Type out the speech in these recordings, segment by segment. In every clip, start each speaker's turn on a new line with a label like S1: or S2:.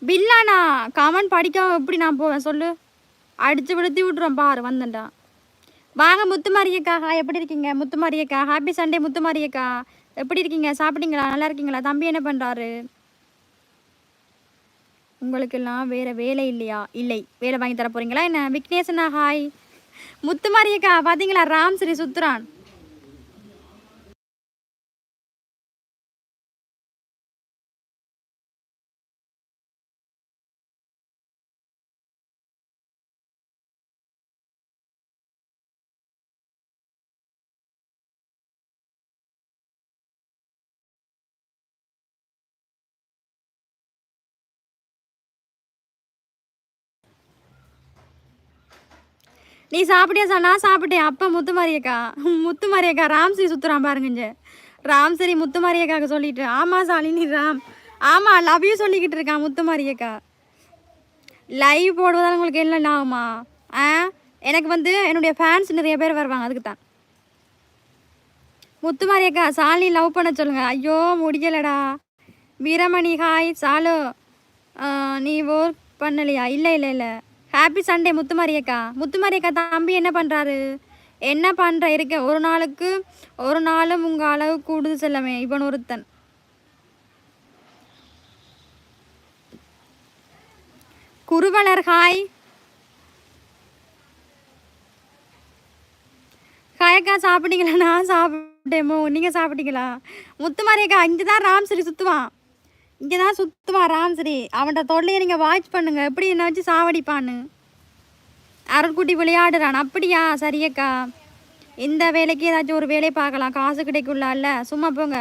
S1: பில்லானா comment படிக்காம எப்படி நான் போவேன் சொல்லு? அடிச்சு விழுத்தி விட்றோம் பாரு வந்தேன்டா. வாங்க முத்துமாரியக்கா, எப்படி இருக்கீங்க? முத்துமாரியக்கா, ஹாப்பி சண்டே முத்துமாரியக்கா. எப்படி இருக்கீங்க? சாப்பிட்டீங்களா? நல்லா இருக்கீங்களா? தம்பி என்ன பண்ணுறாரு? உங்களுக்கெல்லாம் வேறு வேலை இல்லையா? இல்லை. வேலை வாங்கி தர போகிறீங்களா என்ன? விக்னேஷனா ஹாய். முத்துமாரியக்கா பார்த்தீங்களா? ராம் ஸ்ரீ சுத்துறான். நீ சாப்பிட்டியா? நான் சாப்பிட்டேன். அப்போ முத்துமாரியக்கா ராம்ஸ்ரீ சுற்றுறான் பாருங்க. ராம்ஸ்ரீ முத்துமாரியக்காவுக்கு சொல்லிட்டு. ஆமாம் சாலினி ராம். ஆமாம் லவ் யூ சொல்லிக்கிட்டு இருக்கான் முத்துமாரியக்கா. லைவ் போடுவதால் உங்களுக்கு என்ன ஆகுமா? எனக்கு வந்து என்னுடைய ஃபேன்ஸ் நிறைய பேர் வருவாங்க, அதுக்கு தான். முத்துமாரியக்கா சாலினி லவ் பண்ண சொல்லுங்க. ஐயோ முடியலடா. வீரமணி ஹாய். சாலு நீ ஒர்க் பண்ணலையா? இல்லை இல்லை இல்லை. ஹாப்பி சண்டே முத்துமாரியக்கா தம்பி என்ன பண்ணுறாரு? என்ன பண்ணுற இருக்க? ஒரு நாளும் உங்கள் அளவு கூடுது செல்லமே இவன் ஒருத்தன். குருவலர் ஹாய். ஹாயக்கா சாப்பிட்டீங்களா? நான் சாப்பிட்டேமோ. நீங்கள் சாப்பிட்டீங்களா? முத்துமாரியக்கா இங்கே தான் ராம்ஸ்ரீ சுற்றுவான். இங்கே தான் சுற்றுவான் ராம்ஸ்ரீ. அவன்கிட்ட தொல்லையை நீங்கள் வாட்ச் பண்ணுங்க, எப்படி என்ன வச்சு சாவடிப்பான்னு. அருள்குட்டி விளையாடுறான். அப்படியா? சரியக்கா. இந்த வேலைக்கு ஏதாச்சும் ஒரு வேலையை பார்க்கலாம், காசு கிடைக்கும்ல. இல்லை சும்மா போங்க.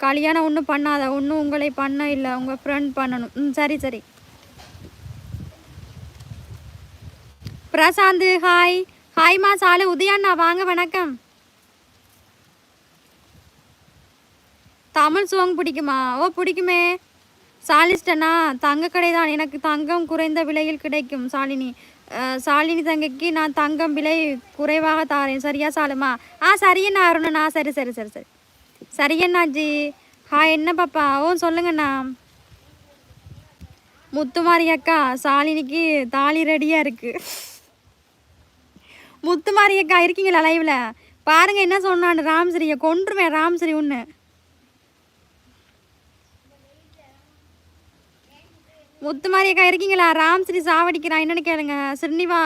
S1: கல்யாணம் ஒன்றும் பண்ணாத. ஒன்றும் உங்களை பண்ண இல்லை, உங்கள் ஃப்ரெண்ட் பண்ணணும். சரி சரி. பிரசாந்த் ஹாய். ஹாய்மா சாலு. உதயாண்ணா வாங்க வணக்கம். தமிழ் சாங் பிடிக்குமா? ஓ பிடிக்குமே. சாலிஸ்டனா தங்க கடை தான். எனக்கு தங்கம் குறைந்த விலையில் கிடைக்கும் சாலினி தங்கைக்கு நான் தங்கம் விலை குறைவாக தாரேன். சரியா சாலுமா? சரியண்ணா அருணண்ணா. சரி சரி சரி சரி சரியண்ணாஜி. என்ன பாப்பா? சொல்லுங்கண்ணா. முத்துமாரி அக்கா சாலினிக்கு தாலி ரெடியாக இருக்குது. முத்துமாரி அக்கா இருக்கீங்களா லைவில்? பாருங்கள் என்ன சொன்னான்னு. ராம்ஸ்ரீயை கொன்றுவேன். ராம்ஸ்ரீ ஒன்று. முத்துமாரியக்கா இருக்கீங்களா? ராம்ஸ்ரீ சாவடிக்கிறான். என்னென்னு கேளுங்க. ஸ்ரீனிவா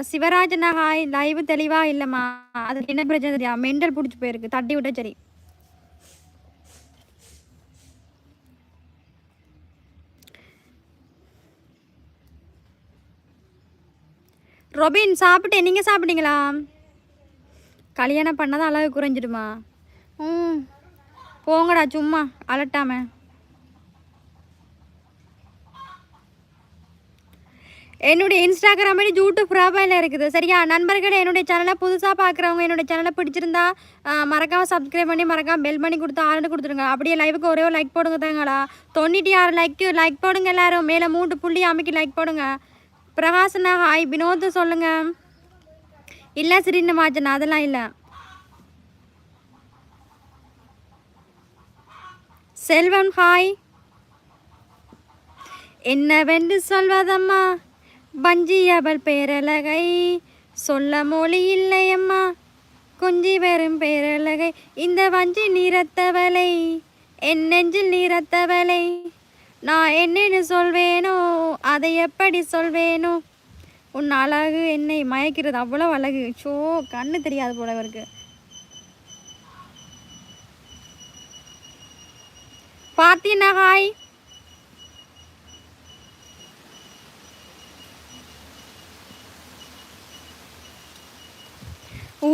S1: சிவராஜனா ஹாய். லைவ் தெளிவாக இல்லைம்மா. அதுக்கு என்ன பிரச்சனை தெரியா? மெண்டல் பிடிச்சி போயிருக்கு. தட்டி விட்ட சரி. ரொபின் சாப்பிட்டேன். நீங்கள் சாப்பிட்டீங்களா? கல்யாணம் பண்ணாதான் அழகு குறைஞ்சிடுமா? போங்கடா சும்மா அலட்டாம. என்னுடைய இன்ஸ்டாகிராம் ஐடி யூடியூப் ப்ரொஃபைலில் இருக்குது. சரியா நண்பர்களே? என்னுடைய சேனலை புதுசாக பார்க்குறவங்க என்னுடைய சேனலை பிடிச்சிருந்தா மறக்காமல் சப்ஸ்கிரைப் பண்ணி மறக்காமல் பெல் பண்ணி கொடுத்து ஆரண்டு கொடுத்துருங்க. அப்படியே லைவுக்கு ஒரே ஒரு லைக் போடுங்க தாங்களா. 96 லைக் போடுங்க எல்லாரும். மேலே 3 புள்ளி அமைக்கி லைக் போடுங்க. பிரகாசனா ஹாய். வினோத் சொல்லுங்க. இல்லை சிறின்னு மாச்சனா அதெல்லாம் இல்லை. செல்வம் ஹாய். என்னவென்று சொல்வதம்மா வஞ்சி அவள் பேரழகை சொல்ல மொழி இல்லையம்மா கொஞ்சி வெறும் பேரழகை இந்த வஞ்சி நீரத்தவளை என் நெஞ்சில் நீரத்தவளை நான் என்னன்னு சொல்வேனோ அதை எப்படி சொல்வேனோ உன் அழகு என்னை மயக்கிறது. அவ்வளோ அழகு. கண்ணு தெரியாது போல இருக்கு. பார்த்தீங்கன்னா ஹாய்.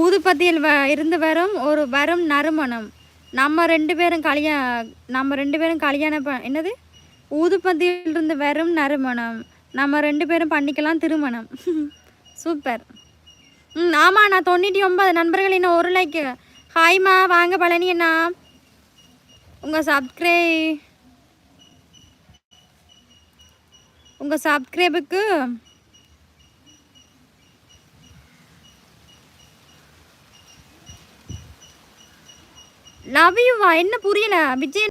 S1: ஊதுபத்தியில் இருந்து வரும் நறுமணம். நம்ம ரெண்டு பேரும் கல்யாணம் என்னது? ஊதுபத்தியிலிருந்து வரும் நறுமணம். நம்ம 2 பேரும் பண்ணிக்கலாம் திருமணம். சூப்பர். ஆமாம் நான் 99 நண்பர்கள். இன்னும் ஒரு லைக்கு. ஹாய்மா வாங்க பழனி அண்ணா. உங்கள் சப்ஸ்கிரைபுக்கு லவ் யூவா? என்ன புரியல விஜய்?